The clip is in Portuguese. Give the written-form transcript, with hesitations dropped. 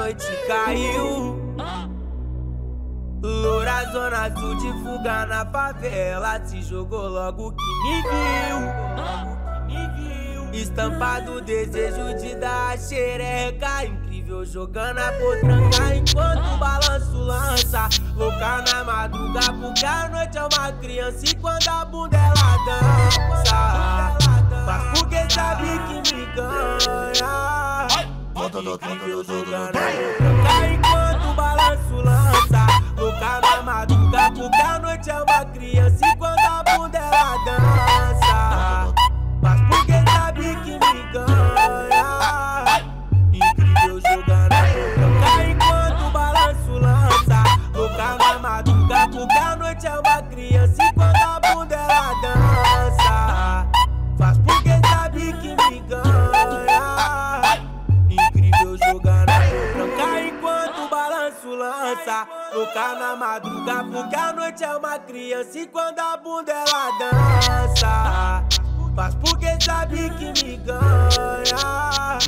noite caiu. Loura zona sul de fuga na favela, se jogou logo que me viu. Estampado desejo de dar a xereca, incrível jogando a potranca enquanto o balanço lança. Louca na madruga porque a noite é uma criança e quando a bunda ela dança. Mas porque sabe que me ganha. Incrível jogando a potranca enquanto o balanço lança. Louca na madruga porque a noite é uma criança e quando a bunda ela dança. Mas porque sabe que me ganha. Incrível jogando a potranca enquanto o balanço lança. Louca na madruga porque a noite é uma criança e quando a bunda ela dança. Faz porque sabe que me ganha. Incrível jogando a potranca enquanto o balanço lança. Louca na madruga porque a noite é uma criança e quando a bunda ela dança. Faz porque sabe que me ganha.